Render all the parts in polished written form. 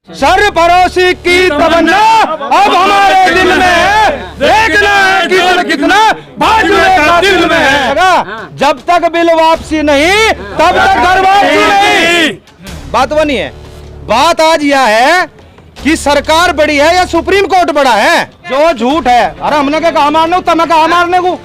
सरफरोशी की तमन्ना अब हमारे दिल में है, देखना है किसमें कितना बाजुए दिल में है। जब तक बिल वापसी नहीं तब तक घर वापसी नहीं। बात वो नहीं है, बात आज यह है कि सरकार बड़ी है या सुप्रीम कोर्ट बड़ा है। जो झूठ है, अरे हमने क्या कहा मारने, तमें कहा मारने को,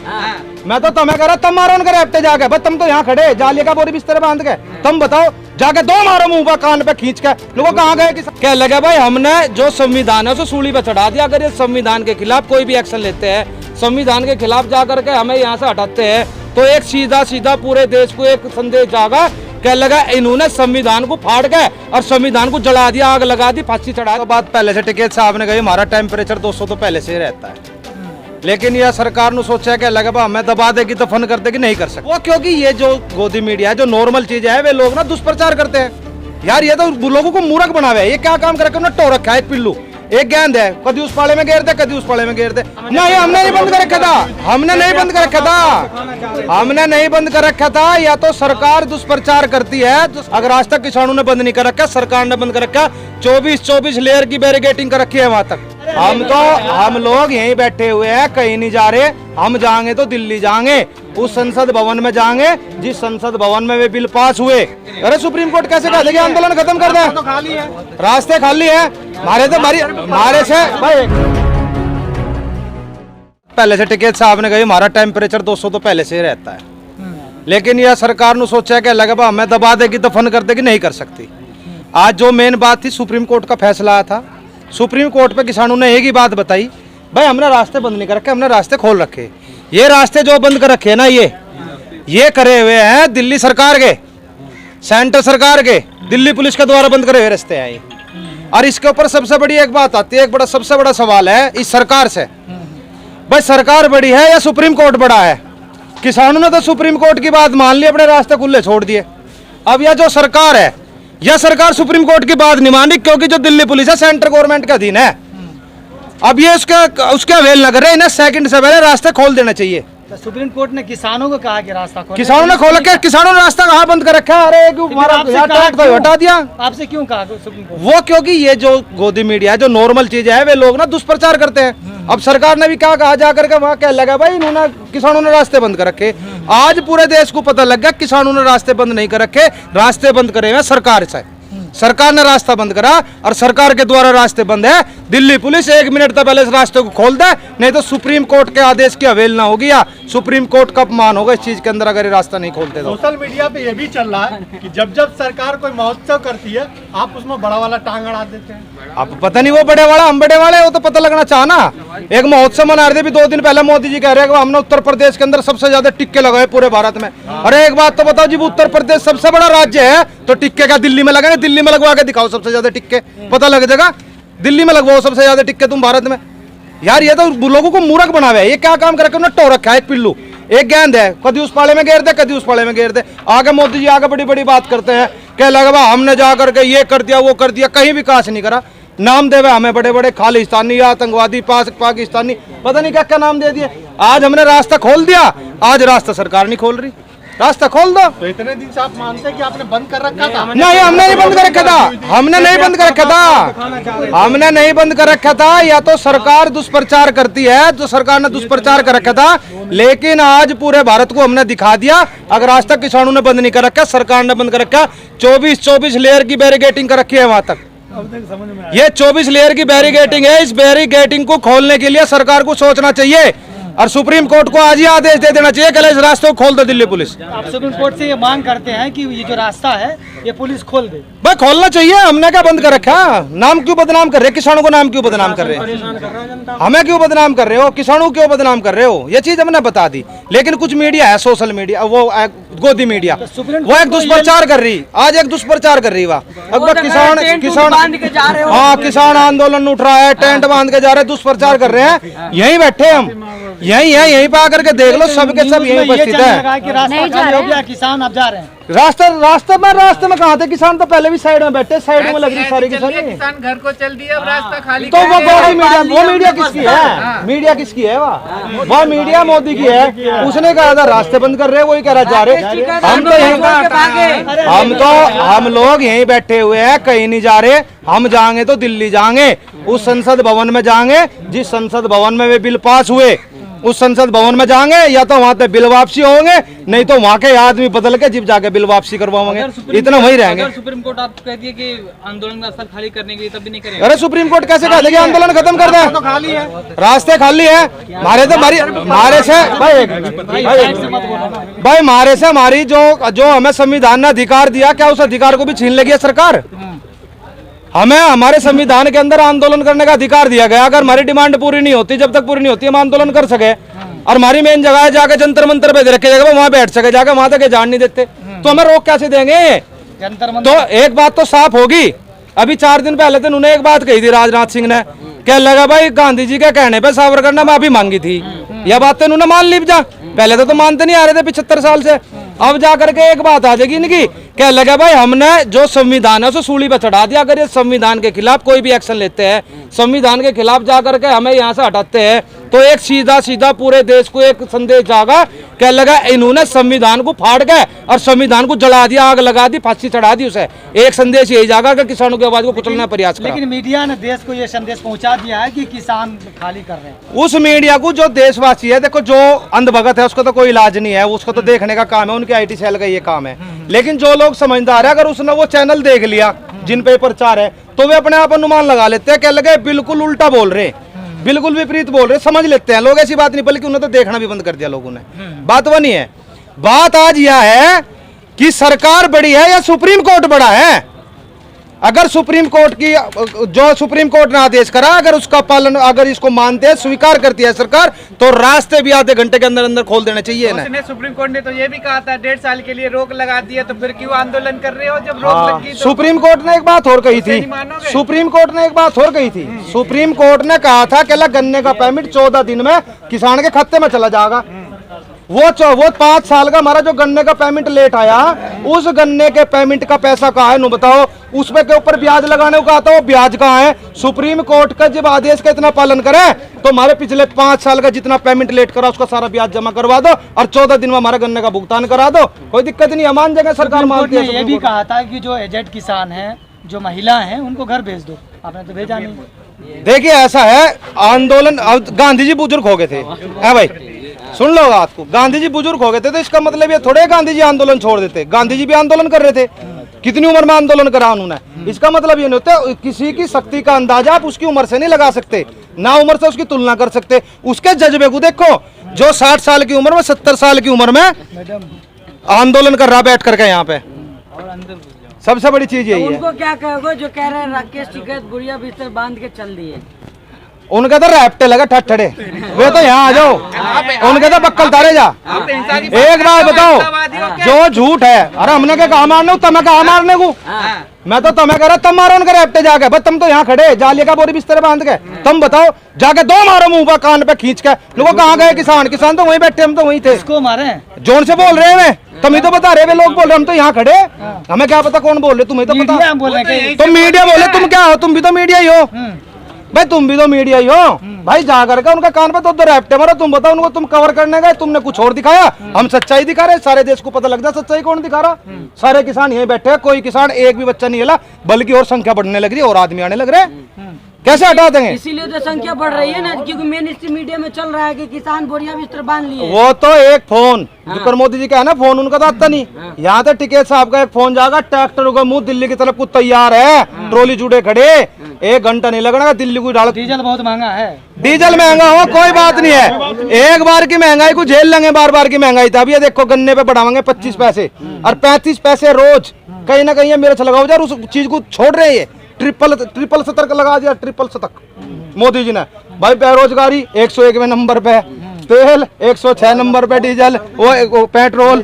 मैं तो तमें कह रहा तुम मारो उनके रेपटे जाके। भाई तुम तो यहाँ खड़े जालिया का बोरी बिस्तर बांध के, तुम बताओ जाके दो मारो मुंह पर कान पे खींच के। लोगों कहाँ गए? क्या लगे भाई हमने जो संविधान है उसे सूली पे चढ़ा दिया। अगर ये संविधान के खिलाफ कोई भी एक्शन लेते हैं, संविधान के खिलाफ जाकर के हमें यहाँ से हटाते हैं, तो एक सीधा सीधा पूरे देश को एक संदेश जाएगा। क्या लगा इन्होंने संविधान को फाड़ के और संविधान को जला दिया, आग लगा दी, फांसी चढ़ा। तो बात पहले से टिकैत साहब ने कही हमारा टेम्परेचर 200 तो पहले से ही रहता है, लेकिन यह सरकार ने सोचा क्या लगा हमें दबा देगी तो फन कर देगी, नहीं कर सकते वो, क्योंकि ये जो गोदी मीडिया है, जो नॉर्मल चीज है, वे लोग ना दुष्प्रचार करते हैं। यार ये तो लोगों को मूर्ख बनावे। ये क्या काम कर टो रखा है, एक पिल्लू एक गेंद है, कभी उस पाले में घेर दे, कभी उस पाले में घेर दे। नहीं हमने नहीं बंद कर रखा था, हमने नहीं बंद कर रखा था, हमने नहीं बंद कर रखा था। या तो सरकार दुष्प्रचार करती है, अगर आज तक किसानों ने बंद नहीं कर रखा, सरकार ने बंद कर रखा। 24 लेयर की बैरिकेटिंग कर रखी है वहां तक। हम लोग यहीं बैठे हुए हैं, कहीं नहीं जा रहे। हम जाएंगे तो दिल्ली जाएंगे, उस संसद भवन में जाएंगे जिस संसद भवन में वे बिल पास हुए। अरे सुप्रीम कोर्ट कैसे कह देगी आंदोलन खत्म कर दे? रास्ते खाली है मारे से भाई। पहले से टिकैत साहब ने कही हमारा टेम्परेचर 200 तो पहले से ही रहता है, लेकिन यह सरकार ने सोचा क्या लगा हमें दबा देगी तो फन कर देगी, नहीं कर सकती। आज जो मेन बात थी, सुप्रीम कोर्ट का फैसला आया था, सुप्रीम कोर्ट पे किसानों ने एक ही बात बताई, भाई हमने रास्ते बंद नहीं कर रखे, हमने रास्ते खोल रखे। ये रास्ते जो बंद कर रखे ना, ये करे हुए हैं दिल्ली सरकार के, सेंटर सरकार के, दिल्ली पुलिस के द्वारा बंद करे हुए रास्ते हैं ये। और इसके ऊपर सबसे बड़ी एक बात आती है, सबसे बड़ा सवाल है इस सरकार से, भाई सरकार बड़ी है या सुप्रीम कोर्ट बड़ा है? किसानों ने तो सुप्रीम कोर्ट की बात मान ली, अपने रास्ते खुले छोड़ दिए। अब यह जो सरकार है, यह सरकार सुप्रीम कोर्ट की बात नहीं मानी, क्योंकि जो दिल्ली पुलिस है सेंट्रल गवर्नमेंट के अधीन है। अब ये उसके अवेल न करे, इन्हें सेकंड से पहले रास्ते खोल देना चाहिए। तो सुप्रीम कोर्ट ने किसानों को कहा कि रास्ता खोलो, किसानों ने खोला क्या? किसानों ने रास्ता कहाँ बंद कर रखा है? अरे हटा दिया। आपसे क्यों कहा सुप्रीम कोर्ट? वो क्योंकि ये जो गोदी मीडिया है, जो नॉर्मल चीज है, वे लोग ना दुष्प्रचार करते हैं। अब सरकार ने भी क्या कहा जाकर के, वहाँ क्या लगा भाई इन्होंने किसानों ने रास्ते बंद कर रखे। आज पूरे देश को पता लग गया किसानों ने रास्ते बंद नहीं कर रखे, रास्ते बंद करे हुए सरकार से। सरकार ने रास्ता बंद करा और सरकार के द्वारा रास्ते बंद है। दिल्ली पुलिस 1 मिनट तक पहले इस रास्ते को खोल दे, नहीं तो सुप्रीम कोर्ट के आदेश की अवेलना होगी या सुप्रीम कोर्ट का अपमान होगा इस चीज के अंदर, अगर ये रास्ता नहीं खोलते तो। सोशल मीडिया पे ये भी चल रहा है कि जब सरकार कोई महोत्सव करती है, आप उसमें बड़ा वाला टांग अड़ा देते हैं। अब पता नहीं वो बड़े वाला हम बड़े वाले, वो तो पता लगना चाहना। एक महोत्सव मना रहे थे भी 2 दिन पहले, मोदी जी कह रहे हैं हमने उत्तर प्रदेश के अंदर सबसे ज्यादा टिक्के लगाए पूरे भारत में। अरे एक बात तो बताओ जी, उत्तर प्रदेश सबसे बड़ा राज्य है, तो टिक्के का दिल्ली में लगाए, दिल्ली में लगवा के दिखाओ सबसे ज्यादा टिक्के, पता लग जाएगा। दिल्ली में लगवाओ सबसे ज्यादा टिक्के तुम भारत में। यार ये तो लोगों को मूर्ख बनावे। ये क्या काम कर रखे, टो रखा है एक पिल्लू एक गेंद है, कभी उस पाले में घेर दे, कभी उस पाले में घेर दे। आगे मोदी जी आगे बड़ी बड़ी बात करते हैं, क्या लगा हमने जा करके ये कर दिया वो कर दिया, कहीं विकास नहीं करा। नाम देवे हमें बड़े बड़े खालिस्तानी, आतंकवादी, पाकिस्तानी, पता नहीं क्या क्या नाम दे दिए। आज हमने रास्ता खोल दिया, आज रास्ता सरकार नहीं खोल रही, रास्ता खोल दो। तो इतने दिन से आप मानते हैं कि आपने बंद कर रखा था? नहीं हमने नहीं बंद कर रखा था, हमने नहीं बंद कर रखा था, हमने नहीं बंद कर रखा था। या तो सरकार दुष्प्रचार करती है, तो सरकार ने दुष्प्रचार कर रखा था, लेकिन आज पूरे भारत को हमने दिखा दिया। अगर आज तक किसानों ने बंद नहीं कर रखा, सरकार ने बंद कर रखा। 24 लेयर की बैरिकेटिंग कर रखी है वहां तक। ये 24 लेयर की बैरिकेटिंग है, इस बैरिकेटिंग को खोलने के लिए सरकार को सोचना चाहिए और सुप्रीम कोर्ट को आज ही आदेश दे देना चाहिए कि इस रास्ते को खोल दो दिल्ली पुलिस। आप सुप्रीम कोर्ट से ये मांग करते हैं कि ये जो रास्ता है ये पुलिस खोल दे? भाई खोलना चाहिए, हमने क्या बंद कर रखा? नाम क्यों बदनाम कर रहे? किसानों को नाम क्यों बदनाम कर रहे हैं? हमें क्यों बदनाम कर रहे हो? किसानों क्यों बदनाम कर रहे हो? ये चीज हमने बता दी। लेकिन कुछ मीडिया है, सोशल मीडिया, वो गोदी मीडिया, वो एक दुष्प्रचार कर रही, आज एक दुष्प्रचार कर रही। हाँ किसान आंदोलन उठ रहा है, टेंट बांध के जा रहे, दुष्प्रचार कर रहे हैं। यहीं बैठे हम, यहीं पे आकर के देख लो, सबके सब यहीं उपस्थित है। किसान अब जा रहे हैं। रास्ते में कहाँ थे किसान? तो पहले भी साइड में बैठे, साइड में लग रही सारी किसानी। किसान घर को चल दिया, अब रास्ता खाली। तो वो मीडिया किसकी है? मीडिया किसकी है? वो मीडिया मोदी की है। उसने कहा था रास्ते बंद कर रहे, वही कह रहा जा रहे। हम लोग यहीं बैठे हुए हैं, कहीं नहीं जा रहे। हम जाएंगे तो दिल्ली जाएंगे, उस संसद भवन में जाएंगे जिस संसद भवन में वे बिल पास हुए, उस संसद भवन में जाएंगे, या तो वहां पे बिल वापसी होंगे, नहीं तो वहां के आदमी बदल के जिप जाके बिल वापसी करवाएंगे। इतना वही रहेंगे। अगर सुप्रीम कोर्ट आप कह दिए कि आंदोलन का स्थल खाली करने के लिए, तब भी नहीं करेंगे? अरे सुप्रीम कोर्ट कैसे कह देगी आंदोलन खत्म कर दे? खाली है, रास्ते खाली है। मारे से भाई मारे से हमारी जो हमें संविधान ने अधिकार दिया, क्या उस अधिकार को भी छीन लेगी सरकार? हमें हमारे संविधान के अंदर आंदोलन करने का अधिकार दिया गया। अगर हमारी डिमांड पूरी नहीं होती, जब तक पूरी नहीं होती हम आंदोलन कर सके, और हमारी मेन जगह है जाके जंतर मंतर पे रखे जगह वहां बैठ सके, जाके वहां तक जान नहीं देते, तो हमें रोक कैसे देंगे? तो एक बात तो साफ होगी। अभी 4 दिन पहले तो उन्होंने एक बात कही थी राजनाथ सिंह ने, क्या लगा भाई गांधी जी के कहने पे सावरकर ने माफी मांगी थी, यह बात तो उन्होंने मान ली। जा पहले तो मानते नहीं आ रहे थे 75 साल से, अब जाकर के एक बात आ जाएगी इनकी, क्या लगा भाई हमने जो संविधान है उसे सूली पे चढ़ा दिया। अगर ये संविधान के खिलाफ कोई भी एक्शन लेते हैं, संविधान के खिलाफ जाकर के हमें यहाँ से हटाते हैं, तो एक सीधा पूरे देश को एक संदेश जाएगा, क्या लगा इन्होंने संविधान को फाड़ के और संविधान को जला दिया, आग लगा दी, फांसी चढ़ा दी। उसे एक संदेश यही जाएगा कि किसानों की आवाज को कुचलने का प्रयास करा। लेकिन मीडिया ने देश को ये संदेश पहुंचा दिया है कि किसान खाली कर रहे हैं। उस मीडिया को जो देशवासी है, देखो जो अंधभगत है उसको तो कोई इलाज नहीं है, उसको तो देखने का काम है, उनके IT सेल का ये काम है। लेकिन जो लोग समझदार है, अगर उसने वो चैनल देख लिया जिन पे प्रचार है, तो वे अपने आप अनुमान लगा लेते हैं, क्या लगे बिल्कुल उल्टा बोल रहे, बिल्कुल विपरीत बोल रहे, समझ लेते हैं लोग। ऐसी बात नहीं, बल्कि उन्होंने तो देखना भी बंद कर दिया लोगों ने। बात वो नहीं है। बात आज यह है कि सरकार बड़ी है या सुप्रीम कोर्ट बड़ा है। अगर सुप्रीम कोर्ट की जो सुप्रीम कोर्ट ने आदेश करा, अगर उसका पालन, अगर इसको मानते हैं, स्वीकार करती है सरकार, तो रास्ते भी आधे घंटे के अंदर अंदर खोल देने चाहिए ना। सुप्रीम कोर्ट ने तो ये भी कहा था 1.5 साल के लिए रोक लगा दिया, तो फिर क्यों आंदोलन कर रहे हो जब रोक लगी? तो सुप्रीम कोर्ट ने एक बात और कही थी, सुप्रीम कोर्ट ने एक बात और कही थी। सुप्रीम कोर्ट ने कहा था कि गन्ने का पेमेंट 14 दिन में किसान के खाते में चला जाएगा। वो 5 साल का हमारा जो गन्ने का पेमेंट लेट आया, उस गन्ने के पेमेंट का पैसा कहाँ है? नु बताओ। उसपे के ऊपर ब्याज लगाने को कहा था, वो ब्याज कहाँ है? सुप्रीम कोर्ट का जब आदेश का इतना पालन करे, तो हमारे पिछले 5 साल का जितना पेमेंट लेट करा उसका सारा ब्याज जमा करवा दो और 14 दिन में हमारा गन्ने का भुगतान करा दो, कोई दिक्कत नहीं है, मान जाएंगे। सरकार मानती है। ये भी कहा था कि जो एजेड किसान हैं, जो महिला हैं, उनको घर भेज दो, आपने तो भेजा नहीं। देखिए ऐसा है, आंदोलन, गांधी जी बुजुर्ग हो गए थे, है भाई, सुन लो बात को, गांधी जी बुजुर्ग हो गए थे, तो इसका मतलब ये थोड़े गांधी जी आंदोलन छोड़ देते। गांधी जी भी आंदोलन कर रहे थे, कितनी उम्र में आंदोलन करा उन्होंने। इसका मतलब ये नहीं होता, किसी की शक्ति का अंदाजा आप उसकी उम्र से नहीं लगा सकते, ना उम्र से उसकी तुलना कर सकते। उसके जज्बे को देखो, जो 60 साल की उम्र में, 70 साल की उम्र में आंदोलन कर रहा बैठ करके यहाँ पे, सबसे बड़ी चीज यही है। उनको क्या कहोगे जो कह रहे हैं राकेश टिकैत गुड़िया बिस्तर बांध के चल दिए? उनके तो रैप्टे लगा ठट्ठड़े, वे तो यहाँ आ जाओ, उनके तो बक्कल तारे जा। एक बात बताओ, जो झूठ है, अरे हमने क्या कहा मारने, तुम्हें कहा मारने को? मैं तो तुम्हें कह रहा तुम मारो उनके रैप्टे जाके, बस तुम तो यहाँ खड़े जालिए का बोरी बिस्तर बांध के, तुम बताओ जाके 2 मारो मुंह पर कान पे खींच के। लोगों कहाँ गए किसान? किसान तो वहीं बैठे, हम तो वहीं थे। इसको मारे जोर से बोल रहे हैं, तुम ही तो बता रहे, वे लोग बोल रहे, हम तो यहाँ खड़े, हमें क्या पता कौन बोल रहे, तुम्हें तो पता। तुम मीडिया बोले, तुम क्या हो? तुम भी तो मीडिया ही हो भाई, तुम भी तो मीडिया ही हो भाई। जा करके उनका कान पे तो रैप्टे मारो। तुम बताओ उनको, तुम कवर करने गए, तुमने कुछ और दिखाया, हम सच्चाई दिखा रहे। सारे देश को पता लग जाए सच्चाई कौन दिखा रहा। सारे किसान यहीं बैठे हैं, कोई किसान एक भी बच्चा नहीं हिला, बल्कि और संख्या बढ़ने लग रही है और आदमी आने लग रहे। कैसे हटा देंगे? इसीलिए तो संख्या बढ़ रही है ना, क्योंकि मेन स्ट्रीम मीडिया में चल रहा है कि किसान बोरिया बिस्तर बांध लिए। वो तो एक फोन जो मोदी जी का है ना, फोन उनका तो आता नहीं। यहाँ तो टिकैत साहब का एक फोन जाएगा, ट्रैक्टर का मुंह दिल्ली की तरफ को तैयार है, ट्रॉली जुड़े खड़े, 1 घंटा नहीं लगना दिल्ली को डालो। डीजल बहुत महंगा है, डीजल महंगा हो कोई बात नहीं है, एक बार की महंगाई को झेल लेंगे, बार की महंगाई था। अब ये देखो गन्ने पे बढ़ावांगे 25 पैसे और 35 पैसे रोज, कहीं ना कहीं ये मेरे लगाओ यार, उस चीज को छोड़ रहे हैं। ट्रिपल शतक लगा दिया, ट्रिपल शतक मोदी जी ने भाई। बेरोजगारी 101वें नंबर पे, तेल 106 नंबर पे, डीजल वो पेट्रोल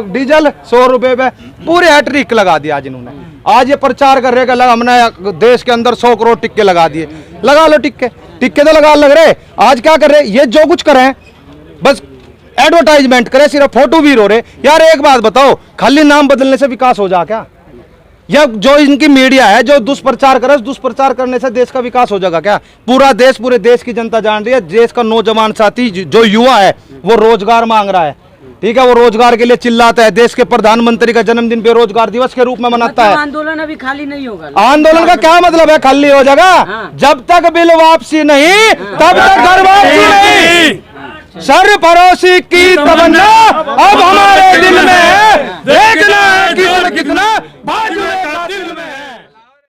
डीजल 100 रुपए पे, पूरे हैट्रिक लगा दिया आज इन्होंने। आज ये प्रचार कर रहे हैं कि हमने देश के अंदर 100 करोड़ टिक्के लगा दिए। लगा लो टिक्के, टिक्के तो लगा लग रहे। आज क्या कर रहे हैं, ये जो कुछ कर रहे हैं बस एडवर्टाइजमेंट करे, सिर्फ फोटो भी रो रहे। यार एक बात बताओ, खाली नाम बदलने से विकास हो जा क्या? या जो इनकी मीडिया है जो दुष्प्रचार करे, दुष्प्रचार करने से देश का विकास हो जाएगा क्या? पूरा देश, पूरे देश की जनता जान रही है, देश का नौजवान साथी जो युवा है वो रोजगार मांग रहा है, ठीक है, वो रोजगार के लिए चिल्लाता है। देश के प्रधानमंत्री का जन्मदिन बेरोजगार दिवस के रूप में मनाता है। आंदोलन अभी खाली नहीं होगा। आंदोलन का क्या मतलब है खाली हो जाएगा? जब तक बिल वापसी नहीं तब तक घर वापसी नहीं। सर्वपरोसी की तमन्ना अब हमारे